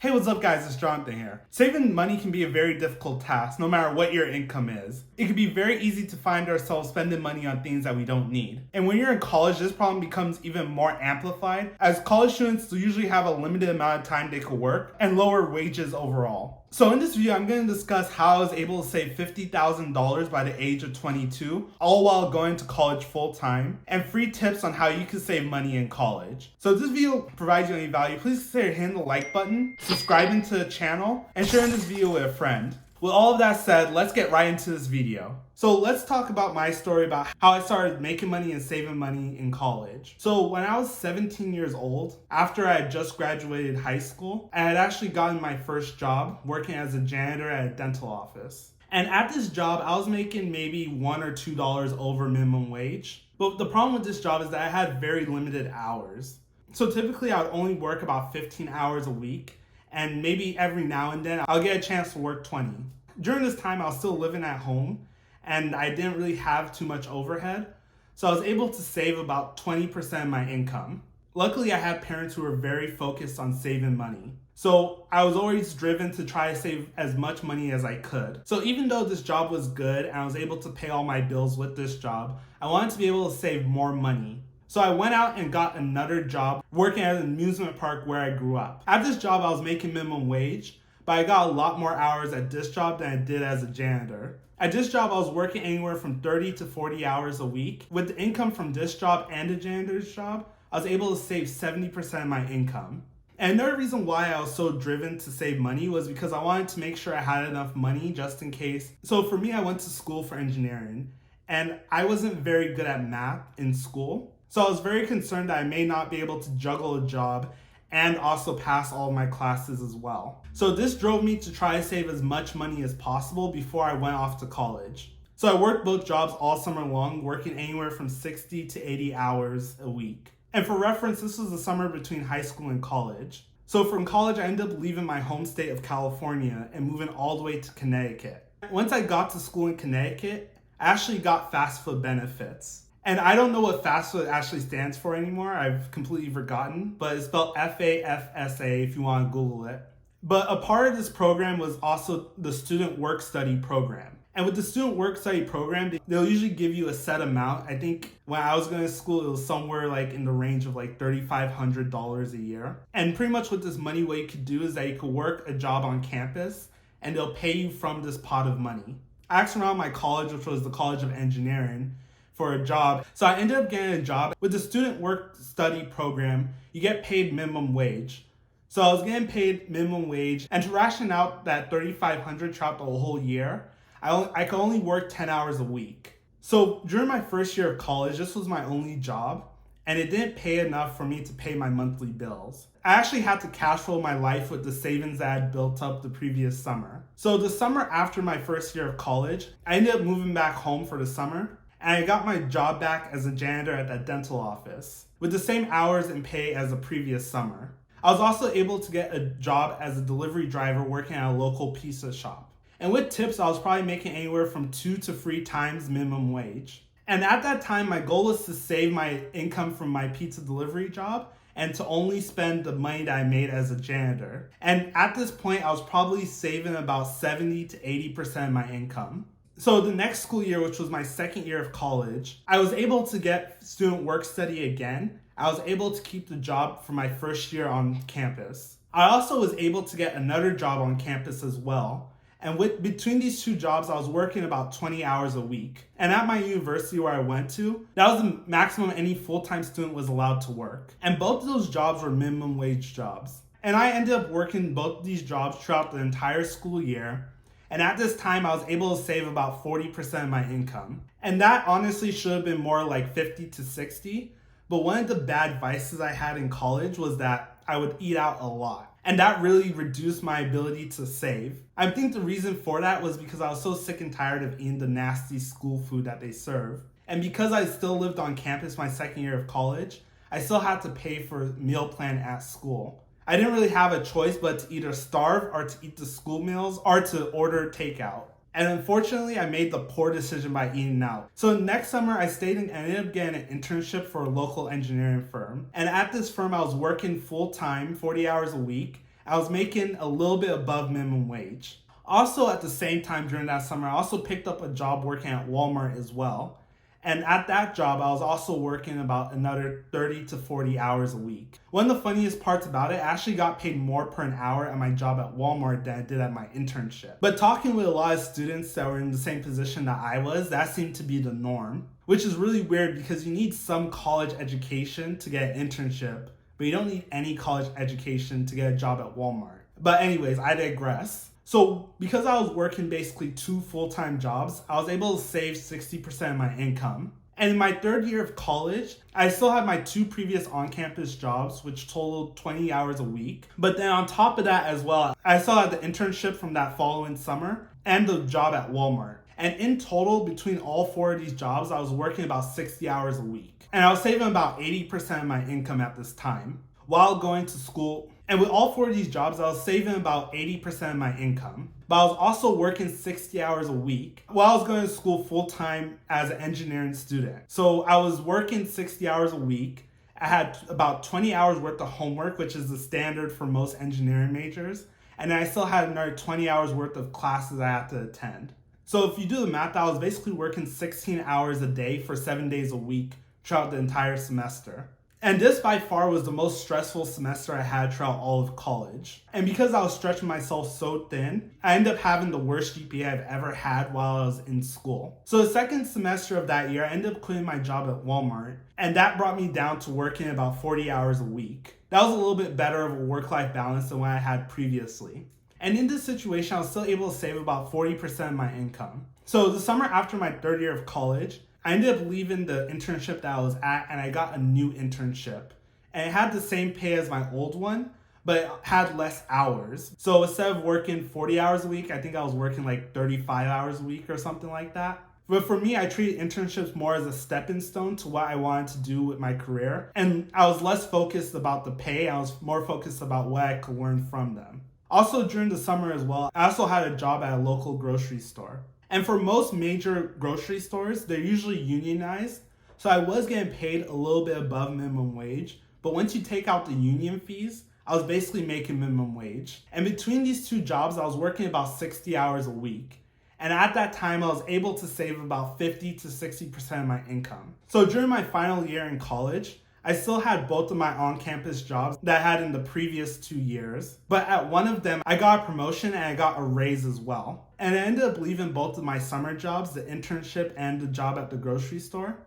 Hey, what's up guys, it's Jonathan here. Saving money can be a very difficult task no matter what your income is. It can be very easy to find ourselves spending money on things that we don't need. And when you're in college, this problem becomes even more amplified as college students usually have a limited amount of time they could work and lower wages overall. So in this video, I'm going to discuss how I was able to save $50,000 by the age of 22, all while going to college full time, and free tips on how you can save money in college. So if this video provides you any value, please consider hitting the like button, subscribing to the channel, and sharing this video with a friend. With all of that said, let's get right into this video. So let's talk about my story about how I started making money and saving money in college. So when I was 17 years old, after I had just graduated high school, I had actually gotten my first job working as a janitor at a dental office. And at this job, I was making maybe $1 or $2 over minimum wage. But the problem with this job is that I had very limited hours. So typically I would only work about 15 hours a week. And maybe every now and then I'll get a chance to work 20. During this time, I was still living at home and I didn't really have too much overhead. So I was able to save about 20% of my income. Luckily, I had parents who were very focused on saving money. So I was always driven to try to save as much money as I could. So even though this job was good and I was able to pay all my bills with this job, I wanted to be able to save more money. So I went out and got another job working at an amusement park where I grew up. At this job, I was making minimum wage, but I got a lot more hours at this job than I did as a janitor. At this job, I was working anywhere from 30 to 40 hours a week. With the income from this job and the janitor's job, I was able to save 70% of my income. And another reason why I was so driven to save money was because I wanted to make sure I had enough money just in case. So for me, I went to school for engineering, and I wasn't very good at math in school. So I was very concerned that I may not be able to juggle a job and also pass all of my classes as well. So this drove me to try to save as much money as possible before I went off to college. So I worked both jobs all summer long, working anywhere from 60 to 80 hours a week. And for reference, this was the summer between high school and college. So from college, I ended up leaving my home state of California and moving all the way to Connecticut. Once I got to school in Connecticut, I actually got FAFSA benefits. And I don't know what FAFSA actually stands for anymore. I've completely forgotten, but it's spelled FAFSA if you want to Google it. But a part of this program was also the student work study program. And with the student work study program, they'll usually give you a set amount. I think when I was going to school, it was somewhere like in the range of like $3,500 a year. And pretty much with this money, what you could do is that you could work a job on campus and they'll pay you from this pot of money. I asked around my college, which was the College of Engineering, for a job. So I ended up getting a job. With the student work study program, you get paid minimum wage. So I was getting paid minimum wage, and to ration out that $3,500 throughout the whole year, I could only work 10 hours a week. So during my first year of college, this was my only job, and it didn't pay enough for me to pay my monthly bills. I actually had to cash flow my life with the savings that I had built up the previous summer. So the summer after my first year of college, I ended up moving back home for the summer, and I got my job back as a janitor at that dental office with the same hours and pay as the previous summer. I was also able to get a job as a delivery driver working at a local pizza shop. And with tips, I was probably making anywhere from 2 to 3 times minimum wage. And at that time, my goal was to save my income from my pizza delivery job and to only spend the money that I made as a janitor. And at this point, I was probably saving about 70 to 80% of my income. So the next school year, which was my second year of college, I was able to get student work study again. I was able to keep the job for my first year on campus. I also was able to get another job on campus as well. And between these two jobs, I was working about 20 hours a week. And at my university where I went to, that was the maximum any full-time student was allowed to work. And both of those jobs were minimum wage jobs. And I ended up working both of these jobs throughout the entire school year. And at this time, I was able to save about 40% of my income. And that honestly should have been more like 50 to 60. But one of the bad vices I had in college was that I would eat out a lot. And that really reduced my ability to save. I think the reason for that was because I was so sick and tired of eating the nasty school food that they serve. And because I still lived on campus my second year of college, I still had to pay for a meal plan at school. I didn't really have a choice but to either starve or to eat the school meals or to order takeout. And unfortunately, I made the poor decision by eating out. So next summer, I stayed and ended up getting an internship for a local engineering firm. And at this firm, I was working full-time, 40 hours a week. I was making a little bit above minimum wage. Also, at the same time during that summer, I also picked up a job working at Walmart as well. And at that job, I was also working about another 30 to 40 hours a week. One of the funniest parts about it, I actually got paid more per an hour at my job at Walmart than I did at my internship. But talking with a lot of students that were in the same position that I was, that seemed to be the norm, which is really weird because you need some college education to get an internship, but you don't need any college education to get a job at Walmart. But anyways, I digress. So because I was working basically 2 full-time jobs, I was able to save 60% of my income. And in my 3rd year of college, I still had my 2 previous on-campus jobs, which totaled 20 hours a week. But then on top of that as well, I still had the internship from that following summer and the job at Walmart. And in total, between all 4 of these jobs, I was working about 60 hours a week. And I was saving about 80% of my income at this time while going to school. And with all 4 of these jobs, I was saving about 80% of my income. But I was also working 60 hours a week while I was going to school full-time as an engineering student. So I was working 60 hours a week. I had about 20 hours worth of homework, which is the standard for most engineering majors. And then I still had another 20 hours worth of classes I had to attend. So if you do the math, I was basically working 16 hours a day for 7 days a week throughout the entire semester. And this by far was the most stressful semester I had throughout all of college. And because I was stretching myself so thin, I ended up having the worst GPA I've ever had while I was in school. So the second semester of that year, I ended up quitting my job at Walmart, and that brought me down to working about 40 hours a week. That was a little bit better of a work-life balance than what I had previously. And in this situation, I was still able to save about 40% of my income. So the summer after my 3rd year of college, I ended up leaving the internship that I was at and I got a new internship. And it had the same pay as my old one, but it had less hours. So instead of working 40 hours a week, I think I was working like 35 hours a week or something like that. But for me, I treated internships more as a stepping stone to what I wanted to do with my career. And I was less focused about the pay. I was more focused about what I could learn from them. Also during the summer as well, I also had a job at a local grocery store. And for most major grocery stores, they're usually unionized. So I was getting paid a little bit above minimum wage. But once you take out the union fees, I was basically making minimum wage. And between these 2 jobs, I was working about 60 hours a week. And at that time, I was able to save about 50 to 60% of my income. So during my final year in college, I still had both of my on-campus jobs that I had in the previous 2 years. But at one of them, I got a promotion and I got a raise as well. And I ended up leaving both of my summer jobs, the internship and the job at the grocery store.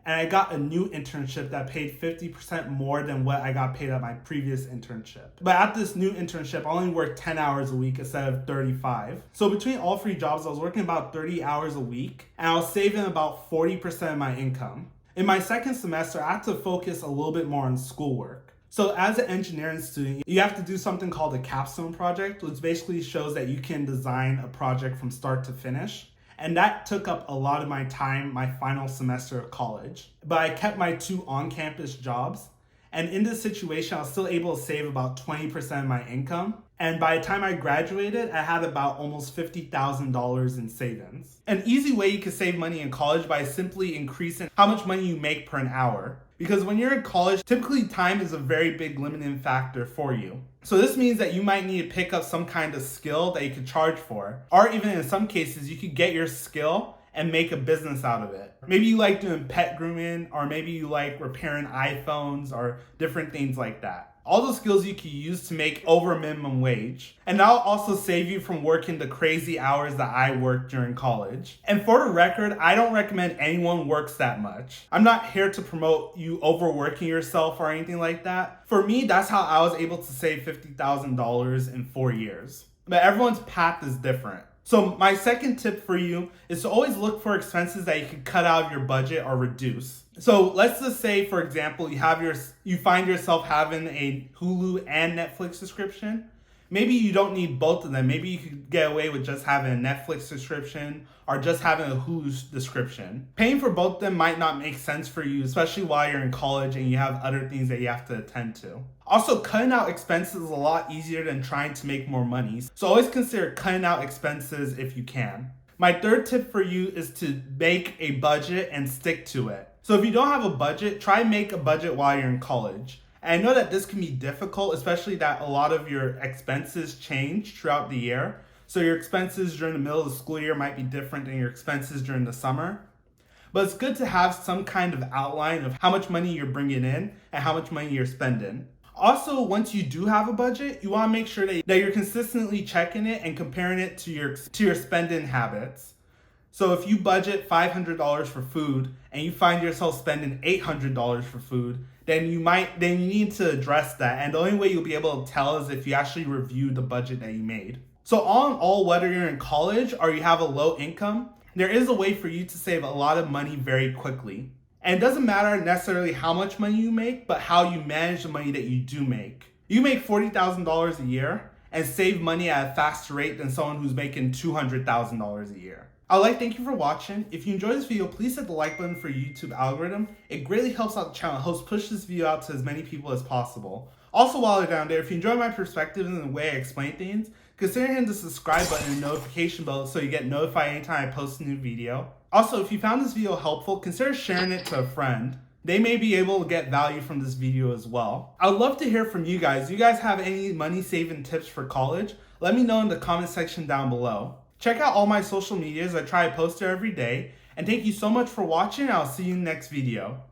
And I got a new internship that paid 50% more than what I got paid at my previous internship. But at this new internship, I only worked 10 hours a week instead of 35. So between all 3 jobs, I was working about 30 hours a week and I was saving about 40% of my income. In my second semester, I had to focus a little bit more on schoolwork. So as an engineering student, you have to do something called a capstone project, which basically shows that you can design a project from start to finish. And that took up a lot of my time, my final semester of college. But I kept my 2 on-campus jobs. And in this situation, I was still able to save about 20% of my income. And by the time I graduated, I had about almost $50,000 in savings. An easy way you can save money in college by simply increasing how much money you make per an hour. Because when you're in college, typically time is a very big limiting factor for you. So this means that you might need to pick up some kind of skill that you could charge for. Or even in some cases, you could get your skill and make a business out of it. Maybe you like doing pet grooming, or maybe you like repairing iPhones or different things like that. All those skills you can use to make over minimum wage. And that'll also save you from working the crazy hours that I worked during college. And for the record, I don't recommend anyone works that much. I'm not here to promote you overworking yourself or anything like that. For me, that's how I was able to save $50,000 in 4 years. But everyone's path is different. So my second tip for you is to always look for expenses that you can cut out of your budget or reduce. So let's just say, for example, you find yourself having a Hulu and Netflix subscription. Maybe you don't need both of them. Maybe you could get away with just having a Netflix subscription or just having a Hulu subscription. Paying for both of them might not make sense for you, especially while you're in college and you have other things that you have to attend to. Also, cutting out expenses is a lot easier than trying to make more money. So always consider cutting out expenses if you can. My third tip for you is to make a budget and stick to it. So if you don't have a budget, try make a budget while you're in college. And I know that this can be difficult, especially that a lot of your expenses change throughout the year. So your expenses during the middle of the school year might be different than your expenses during the summer. But it's good to have some kind of outline of how much money you're bringing in and how much money you're spending. Also, once you do have a budget, you want to make sure that you're consistently checking it and comparing it to your spending habits. So if you budget $500 for food and you find yourself spending $800 for food, then you need to address that. And the only way you'll be able to tell is if you actually review the budget that you made. So all in all, whether you're in college or you have a low income, there is a way for you to save a lot of money very quickly. And it doesn't matter necessarily how much money you make, but how you manage the money that you do make. You make $40,000 a year and save money at a faster rate than someone who's making $200,000 a year. I would like to thank you for watching. If you enjoyed this video, please hit the like button for YouTube algorithm. It greatly helps out the channel. It helps push this video out to as many people as possible. Also, while you're down there, if you enjoy my perspective and the way I explain things, consider hitting the subscribe button and notification bell so you get notified anytime I post a new video. Also, if you found this video helpful, consider sharing it to a friend. They may be able to get value from this video as well. I would love to hear from you guys. Do you guys have any money saving tips for college? Let me know in the comment section down below. Check out all my social medias. I try to post there every day. And thank you so much for watching. I'll see you in the next video.